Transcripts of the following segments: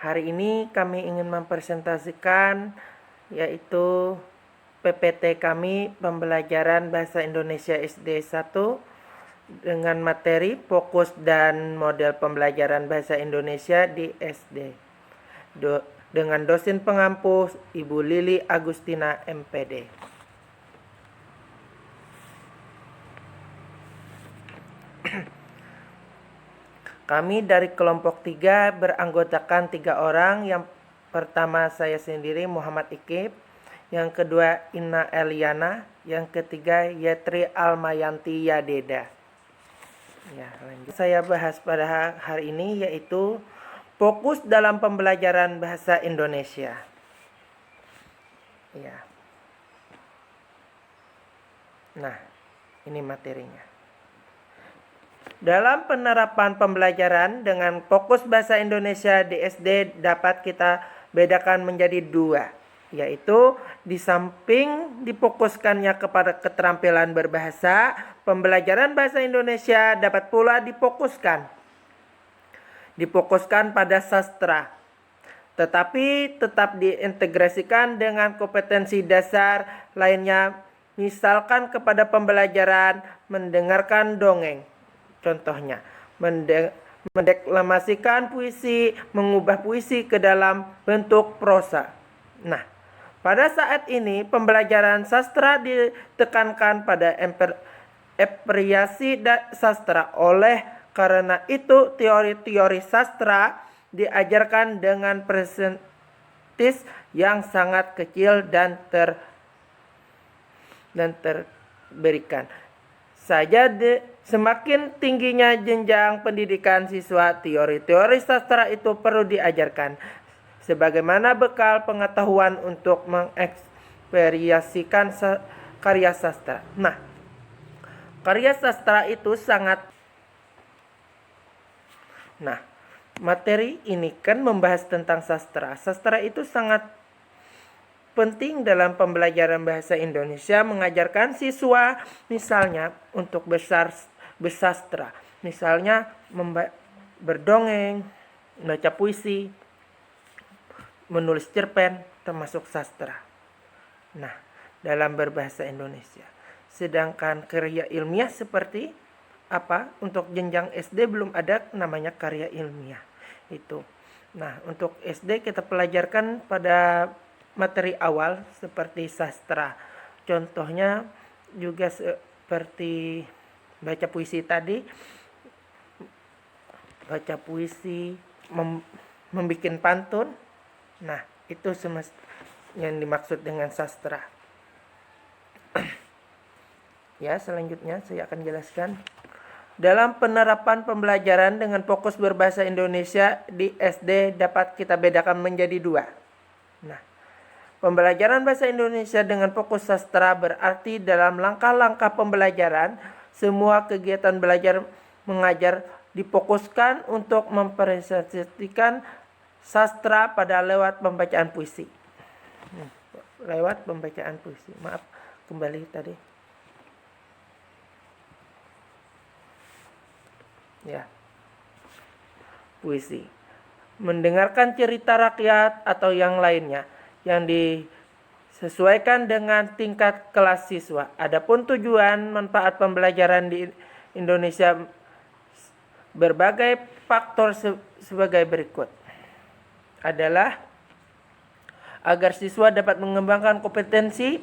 Hari ini kami ingin mempresentasikan yaitu PPT kami pembelajaran Bahasa Indonesia SD 1 dengan materi fokus dan model pembelajaran Bahasa Indonesia di SD dengan dosen pengampu Ibu Lili Agustina MPD. Kami dari kelompok 3 beranggotakan 3 orang. Yang pertama saya sendiri Muhammad Ikib, yang kedua Ina Eliana, yang ketiga Yetri Almayanti Yadeda. Ya, lanjut. Saya bahas pada hari ini yaitu fokus dalam pembelajaran bahasa Indonesia. Ya. Nah, ini materinya. Dalam penerapan pembelajaran dengan fokus bahasa Indonesia di SD dapat kita bedakan menjadi 2, yaitu di samping difokuskannya kepada keterampilan berbahasa, pembelajaran bahasa Indonesia dapat pula difokuskan pada sastra, tetapi tetap diintegrasikan dengan kompetensi dasar lainnya, misalkan kepada pembelajaran mendengarkan dongeng. Contohnya, mendeklamasikan puisi, mengubah puisi ke dalam bentuk prosa. Nah, pada saat ini pembelajaran sastra ditekankan pada apresiasi sastra. Oleh karena itu, teori-teori sastra diajarkan dengan persentis yang sangat kecil dan terberikan saja semakin tingginya jenjang pendidikan siswa, teori-teori sastra itu perlu diajarkan sebagaimana bekal pengetahuan untuk mengekspresikan karya sastra. Nah, karya sastra itu materi ini kan membahas tentang sastra. Sastra itu sangat penting dalam pembelajaran bahasa Indonesia, mengajarkan siswa misalnya untuk bersastra, misalnya berdongeng, membaca puisi, menulis cerpen, termasuk sastra. Nah, dalam berbahasa Indonesia. Sedangkan karya ilmiah seperti apa? Untuk jenjang SD belum ada namanya karya ilmiah itu. Nah, untuk SD kita pelajarkan pada materi awal seperti sastra. Contohnya juga seperti baca puisi tadi. Baca puisi, membikin pantun. Nah, itu yang dimaksud dengan sastra. Ya, selanjutnya saya akan jelaskan. Dalam penerapan pembelajaran dengan fokus berbahasa Indonesia di SD dapat kita bedakan menjadi 2. Nah, pembelajaran bahasa Indonesia dengan fokus sastra berarti dalam langkah-langkah pembelajaran, semua kegiatan belajar mengajar difokuskan untuk mempresentasikan sastra pada lewat pembacaan puisi. Maaf, kembali tadi. Ya. Puisi. Mendengarkan cerita rakyat atau yang lainnya yang disesuaikan dengan tingkat kelas siswa. Adapun tujuan manfaat pembelajaran di Indonesia berbagai faktor sebagai berikut. Adalah agar siswa dapat mengembangkan kompetensi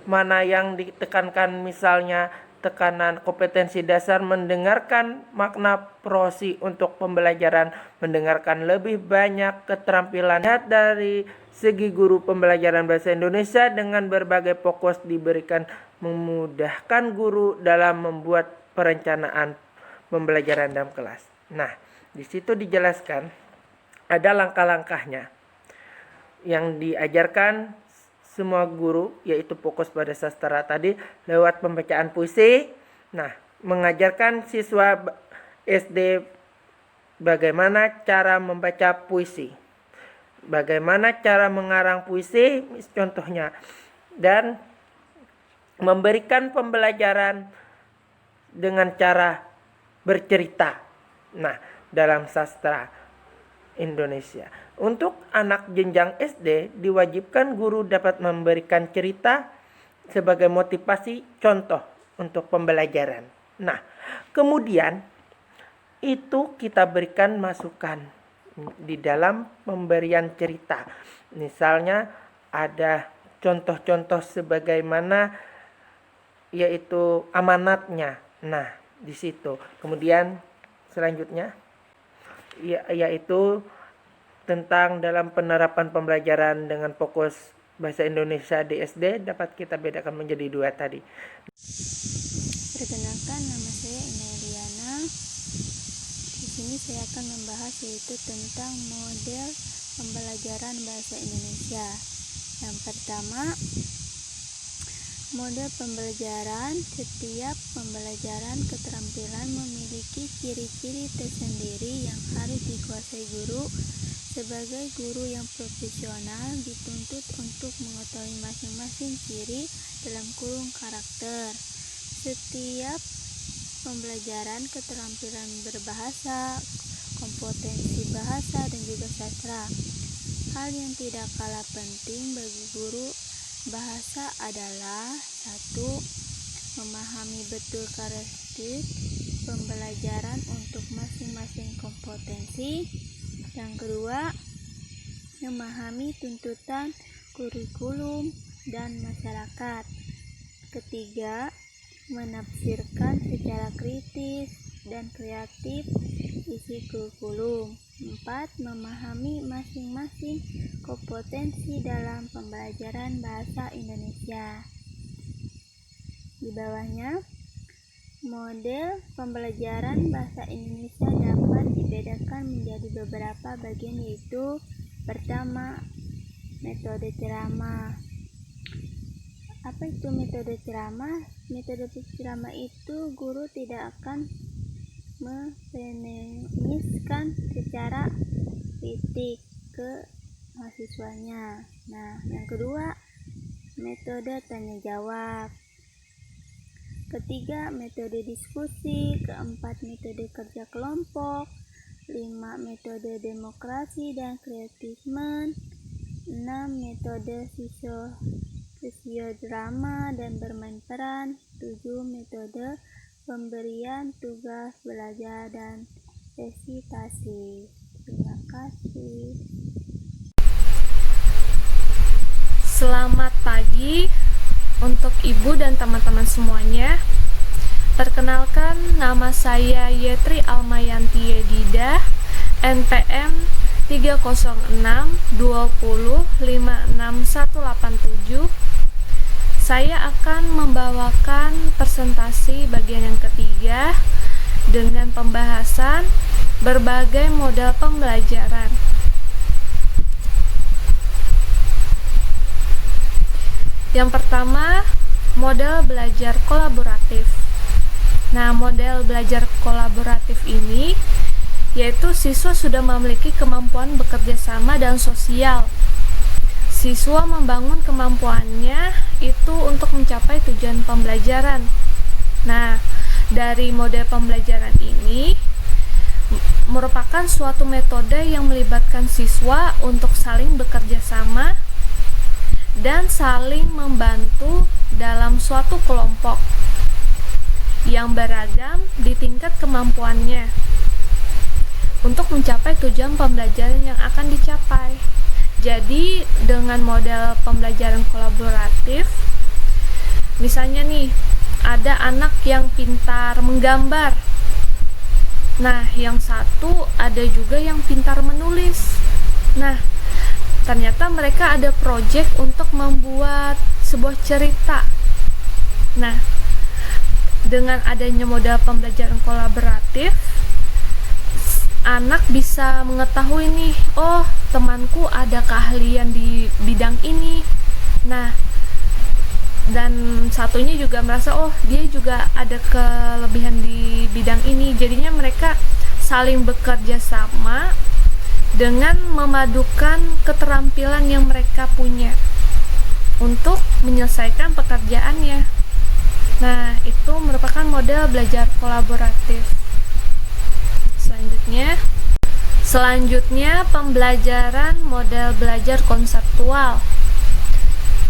mana yang ditekankan, misalnya tekanan kompetensi dasar mendengarkan makna prosi untuk pembelajaran, mendengarkan lebih banyak keterampilan dari segi guru pembelajaran bahasa Indonesia dengan berbagai fokus diberikan memudahkan guru dalam membuat perencanaan pembelajaran dalam kelas. Nah, di situ dijelaskan ada langkah-langkahnya yang diajarkan semua guru, yaitu fokus pada sastra tadi lewat pembacaan puisi. Nah, mengajarkan siswa SD bagaimana cara membaca puisi, bagaimana cara mengarang puisi contohnya, dan memberikan pembelajaran dengan cara bercerita. Nah, dalam sastra Indonesia. Untuk anak jenjang SD, diwajibkan guru dapat memberikan cerita sebagai motivasi contoh untuk pembelajaran. Nah, kemudian itu kita berikan masukan di dalam pemberian cerita. Misalnya ada contoh-contoh sebagaimana yaitu amanatnya. Nah, di situ. Kemudian selanjutnya yaitu tentang dalam penerapan pembelajaran dengan fokus bahasa Indonesia di SD dapat kita bedakan menjadi dua tadi. Perkenalkan, nama saya Ineliana. Di sini saya akan membahas yaitu tentang model pembelajaran bahasa Indonesia. Yang pertama, model pembelajaran. Setiap pembelajaran keterampilan memiliki ciri-ciri tersendiri yang harus dikuasai guru. Sebagai guru yang profesional dituntut untuk mengetahui masing-masing ciri dalam kurung karakter. Setiap pembelajaran keterampilan berbahasa, kompetensi bahasa, dan juga sastra. Hal yang tidak kalah penting bagi guru bahasa adalah 1. Memahami betul karakteristik pembelajaran untuk masing-masing kompetensi. Yang kedua, memahami tuntutan kurikulum dan masyarakat. Ketiga, menafsirkan secara kritis dan kreatif isi kurikulum. 4. Memahami masing-masing kompetensi dalam pembelajaran bahasa Indonesia. Di bawahnya, model pembelajaran bahasa Indonesia dapat dibedakan menjadi beberapa bagian, yaitu pertama, metode ceramah. Apa itu metode ceramah? Metode ceramah itu guru tidak akan mempenemiskan secara kritik ke mahasiswanya. Nah, yang kedua, metode tanya jawab. Ketiga, metode diskusi. Keempat, metode kerja kelompok. 5. Metode demokrasi dan kreatisme. 6. Metode sosiodrama dan bermain peran. 7. Metode pemberian tugas belajar dan resitasi. Terima kasih. Selamat pagi untuk Ibu dan teman-teman semuanya. Perkenalkan, nama saya Yetri Almayanti Yedida, NPM 30620566187. Saya akan membawakan presentasi bagian yang ketiga dengan pembahasan berbagai model pembelajaran. Yang pertama, model belajar kolaboratif. Nah, model belajar kolaboratif ini yaitu siswa sudah memiliki kemampuan bekerja sama dan sosial. Siswa membangun kemampuannya itu untuk mencapai tujuan pembelajaran. Nah, dari model pembelajaran ini merupakan suatu metode yang melibatkan siswa untuk saling bekerja sama dan saling membantu dalam suatu kelompok yang beragam di tingkat kemampuannya untuk mencapai tujuan pembelajaran yang akan dicapai. Jadi dengan model pembelajaran kolaboratif, misalnya nih ada anak yang pintar menggambar, nah yang satu ada juga yang pintar menulis. Nah, ternyata mereka ada proyek untuk membuat sebuah cerita. Nah, dengan adanya model pembelajaran kolaboratif, anak bisa mengetahui nih, oh temanku ada keahlian di bidang ini. Nah, dan satunya juga merasa, oh dia juga ada kelebihan di bidang ini. Jadinya mereka saling bekerja sama dengan memadukan keterampilan yang mereka punya untuk menyelesaikan pekerjaannya. Nah, itu merupakan model belajar kolaboratif. Selanjutnya, Selanjutnya, pembelajaran model belajar konseptual,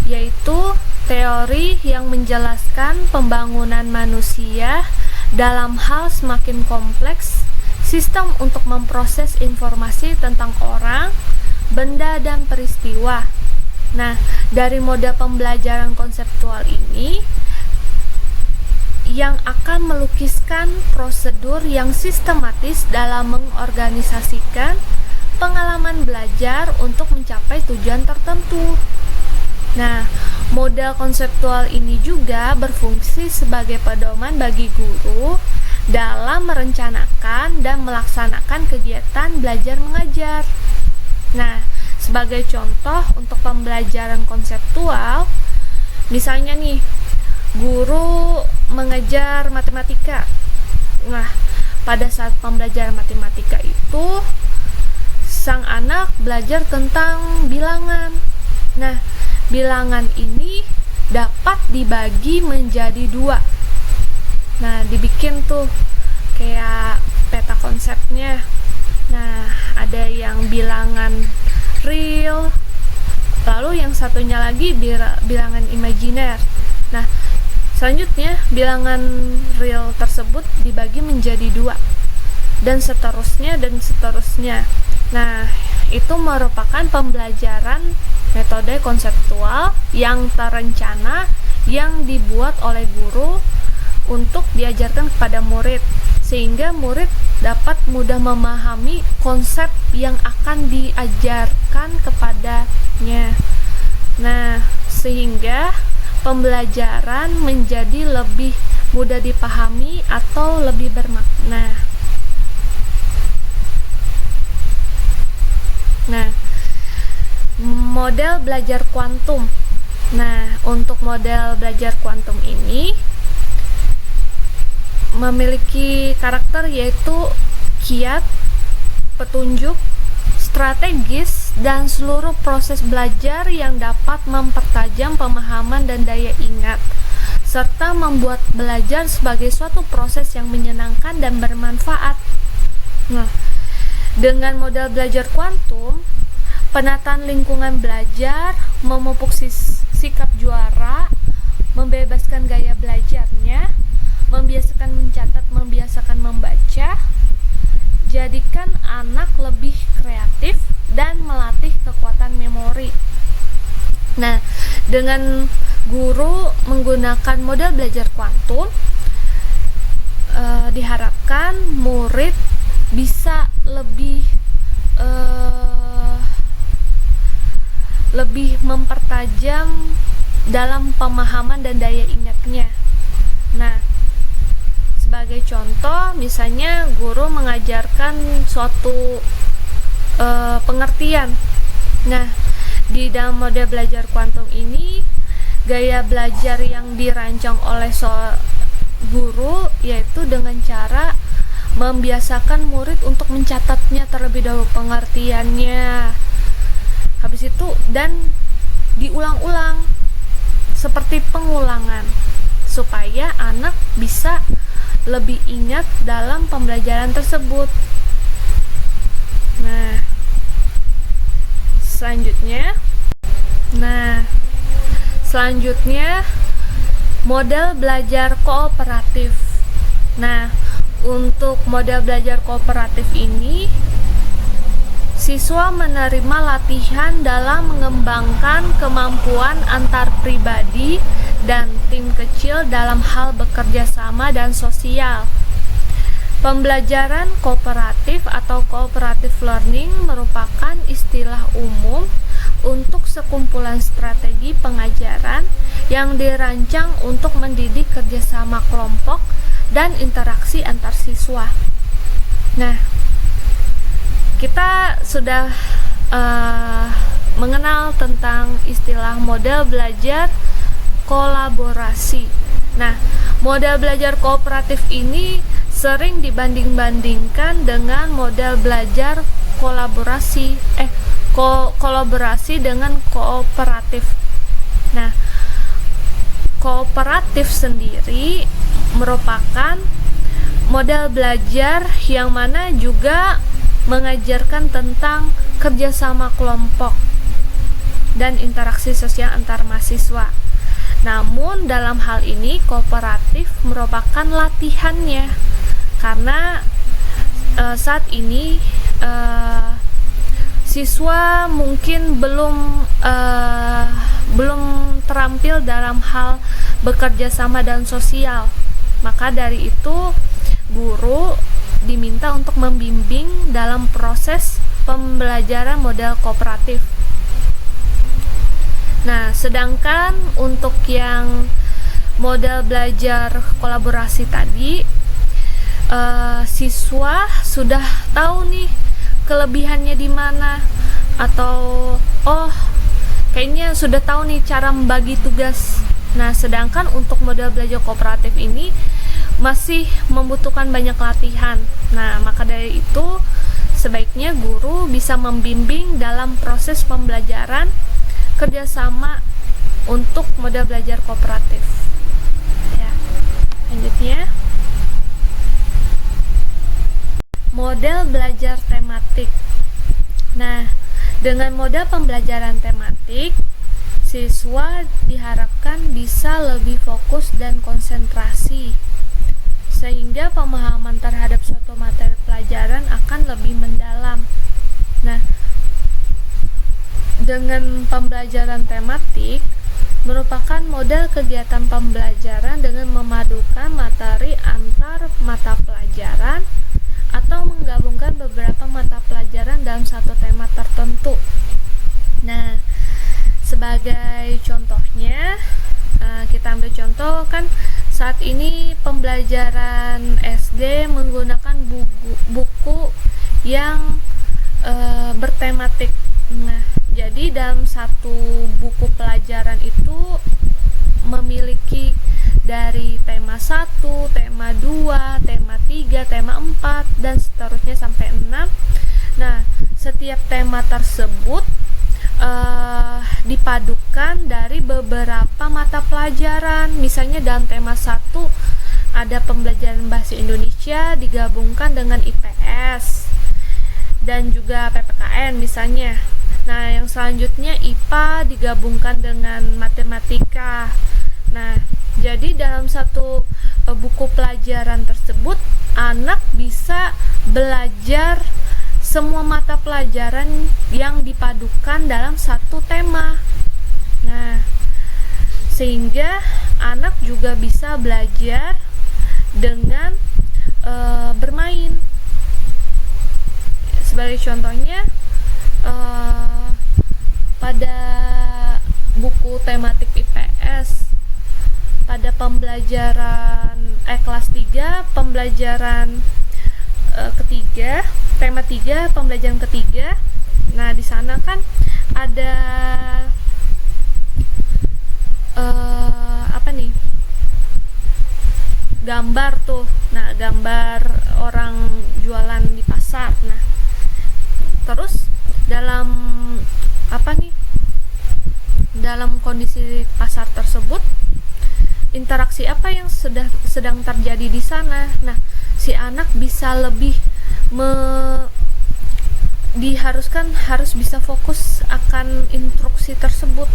yaitu teori yang menjelaskan pembangunan manusia dalam hal semakin kompleks, sistem untuk memproses informasi tentang orang, benda, dan peristiwa. Nah, dari model pembelajaran konseptual ini yang akan melukiskan prosedur yang sistematis dalam mengorganisasikan pengalaman belajar untuk mencapai tujuan tertentu. Nah, model konseptual ini juga berfungsi sebagai pedoman bagi guru dalam merencanakan dan melaksanakan kegiatan belajar mengajar. Nah, sebagai contoh untuk pembelajaran konseptual, misalnya nih, guru mengajar matematika. Nah, pada saat pembelajaran matematika itu, sang anak belajar tentang bilangan. Nah, bilangan ini dapat dibagi menjadi 2. Nah, dibikin tuh kayak peta konsepnya. Nah, ada yang bilangan real, lalu yang satunya lagi bilangan imajiner. Nah, selanjutnya bilangan real tersebut dibagi menjadi 2, dan seterusnya dan seterusnya. Nah, itu merupakan pembelajaran metode konseptual yang terencana yang dibuat oleh guru untuk diajarkan kepada murid, sehingga murid dapat mudah memahami konsep yang akan diajarkan kepadanya. Nah, sehingga pembelajaran menjadi lebih mudah dipahami atau lebih bermakna. Nah, model belajar kuantum. Nah, untuk model belajar kuantum ini memiliki karakter yaitu kiat, petunjuk, strategis, dan seluruh proses belajar yang dapat mempertajam pemahaman dan daya ingat, serta membuat belajar sebagai suatu proses yang menyenangkan dan bermanfaat. Nah, dengan model belajar kuantum, penataan lingkungan belajar, memupuk sikap juara, membebaskan gaya belajarnya, membiasakan mencatat, membiasakan membaca, jadikan anak lebih kreatif dan melatih kekuatan memori. Nah, dengan guru menggunakan model belajar kuantum, diharapkan murid bisa lebih mempertajam dalam pemahaman dan daya ingatnya. Nah, sebagai contoh, misalnya guru mengajarkan suatu pengertian. Nah, di dalam model belajar kuantum ini, gaya belajar yang dirancang oleh guru yaitu dengan cara membiasakan murid untuk mencatatnya terlebih dahulu pengertiannya. Habis itu dan diulang-ulang seperti pengulangan supaya anak bisa lebih ingat dalam pembelajaran tersebut. Nah, selanjutnya model belajar kooperatif. Nah, untuk model belajar kooperatif ini, siswa menerima latihan dalam mengembangkan kemampuan antar pribadi dan tim kecil dalam hal bekerja sama dan sosial. Pembelajaran kooperatif atau cooperative learning merupakan istilah umum untuk sekumpulan strategi pengajaran yang dirancang untuk mendidik kerjasama kelompok dan interaksi antar siswa. Nah, kita sudah mengenal tentang istilah model belajar kolaborasi. Nah, model belajar kooperatif ini sering dibanding-bandingkan dengan model belajar kolaborasi dengan kooperatif. Nah, kooperatif sendiri merupakan model belajar yang mana juga mengajarkan tentang kerjasama kelompok dan interaksi sosial antar mahasiswa. Namun dalam hal ini kooperatif merupakan latihannya, karena saat ini siswa mungkin belum terampil dalam hal bekerja sama dan sosial. Maka dari itu guru diminta untuk membimbing dalam proses pembelajaran model kooperatif. Nah, sedangkan untuk yang model belajar kolaborasi tadi, siswa sudah tahu nih kelebihannya di mana, atau kayaknya sudah tahu nih cara membagi tugas. Nah, sedangkan untuk model belajar kooperatif ini masih membutuhkan banyak latihan. Nah, maka dari itu sebaiknya guru bisa membimbing dalam proses pembelajaran kerjasama untuk model belajar kooperatif. Ya, lanjutnya model belajar tematik. Nah, dengan model pembelajaran tematik, siswa diharapkan bisa lebih fokus dan konsentrasi, sehingga pemahaman terhadap suatu materi pelajaran akan lebih mendalam. Nah, dengan pembelajaran tematik merupakan model kegiatan pembelajaran dengan memadukan materi antar mata pelajaran atau menggabungkan beberapa mata pelajaran dalam satu tema tertentu. Nah, sebagai contohnya, kita ambil contoh kan saat ini pembelajaran SD menggunakan buku yang bertematik. Nah, jadi dalam satu buku pelajaran itu memiliki dari tema 1, tema 2, tema 3, tema 4, dan seterusnya sampai 6. Nah, setiap tema tersebut dipadukan dari beberapa mata pelajaran. Misalnya dalam tema 1 ada pembelajaran bahasa Indonesia digabungkan dengan IPS dan juga PPKN misalnya. Nah, yang selanjutnya IPA digabungkan dengan matematika. Nah, jadi dalam satu buku pelajaran tersebut anak bisa belajar semua mata pelajaran yang dipadukan dalam satu tema. Nah, sehingga anak juga bisa belajar dengan bermain. Sebagai contohnya, pada buku tematik IPS, pada pembelajaran kelas 3, pembelajaran ketiga, tema 3, pembelajaran ketiga. Nah, di sana kan ada gambar tuh. Nah, gambar orang jualan di pasar. Nah, terus dalam dalam kondisi pasar tersebut, interaksi apa yang sedang terjadi di sana. Nah, si anak bisa lebih harus bisa fokus akan instruksi tersebut.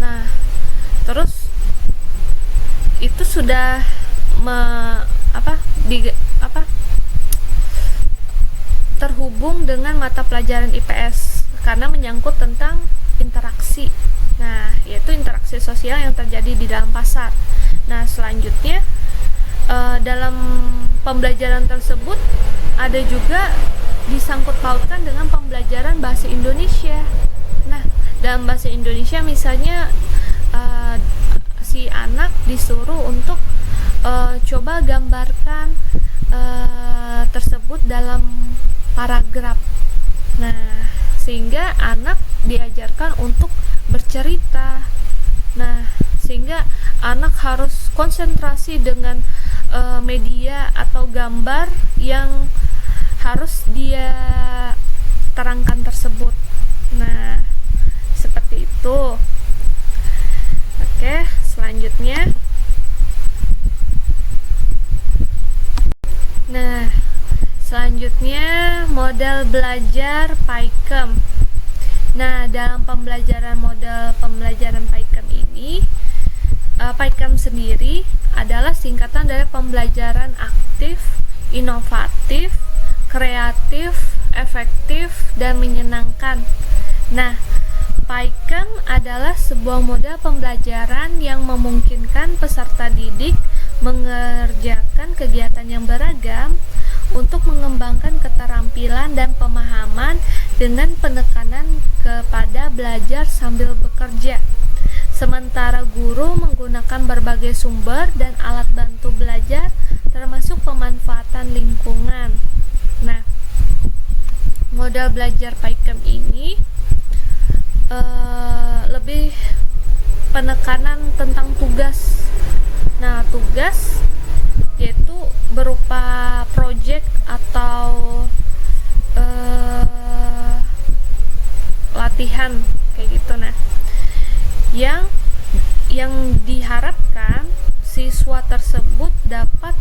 Nah, terus itu sudah terhubung dengan mata pelajaran IPS karena menyangkut tentang interaksi. Nah, yaitu interaksi sosial yang terjadi di dalam pasar. Nah, selanjutnya dalam pembelajaran tersebut ada juga disangkut pautkan dengan pembelajaran bahasa Indonesia. Nah, dalam bahasa Indonesia misalnya si anak disuruh untuk coba gambarkan tersebut dalam paragraf. Nah, sehingga anak diajarkan untuk bercerita. Nah, sehingga anak harus konsentrasi dengan media atau gambar yang harus dia terangkan tersebut. Nah, seperti itu. Oke, selanjutnya. Nah, selanjutnya model model belajar PAIKEM. Nah, dalam model pembelajaran PAIKEM ini, PAIKEM sendiri adalah singkatan dari pembelajaran aktif, inovatif, kreatif, efektif, dan menyenangkan. Nah, PAIKEM adalah sebuah model pembelajaran yang memungkinkan peserta didik mengerjakan kegiatan yang beragam untuk mengembangkan keterampilan dan pemahaman dengan penekanan kepada belajar sambil bekerja. Sementara guru menggunakan berbagai sumber dan alat bantu belajar termasuk pemanfaatan lingkungan. Nah, model belajar PAIKEM ini lebih penekanan tentang tugas. Nah, tugas yaitu berupa project atau latihan kayak gitu. Nah, yang diharapkan siswa tersebut dapat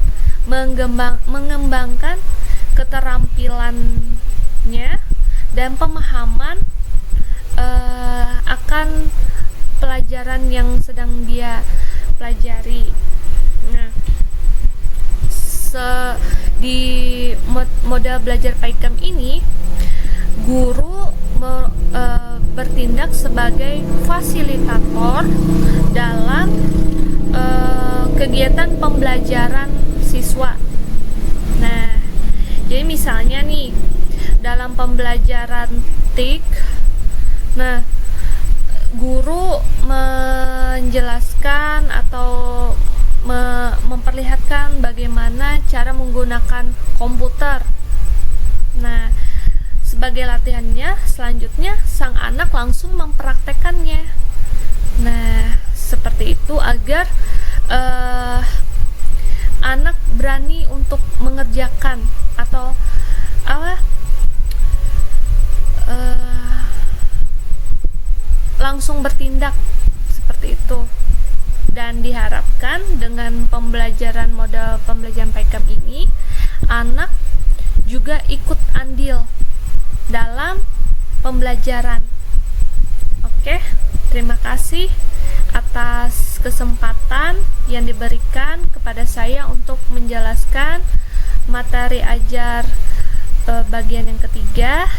mengembangkan keterampilannya dan pemahaman akan pelajaran yang sedang dia pelajari. Nah, di model belajar PAIKEM ini, guru bertindak sebagai fasilitator dalam kegiatan pembelajaran siswa. Nah, jadi misalnya nih dalam pembelajaran TIK, nah guru menjelaskan atau memperlihatkan bagaimana cara menggunakan komputer. Nah, sebagai latihannya, selanjutnya sang anak langsung mempraktekannya. Nah, seperti itu agar anak berani untuk mengerjakan atau langsung bertindak seperti itu. Dan diharapkan dengan model pembelajaran PAIKEM ini, anak juga ikut andil dalam pembelajaran. Oke, terima kasih atas kesempatan yang diberikan kepada saya untuk menjelaskan materi ajar bagian yang ketiga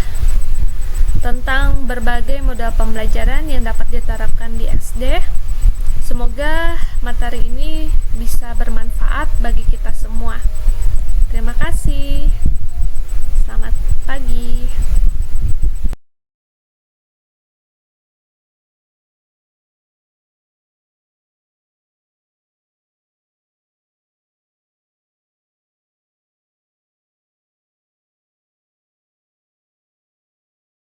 tentang berbagai model pembelajaran yang dapat diterapkan di SD. Semoga materi ini bisa bermanfaat bagi kita semua. Terima kasih. Selamat pagi.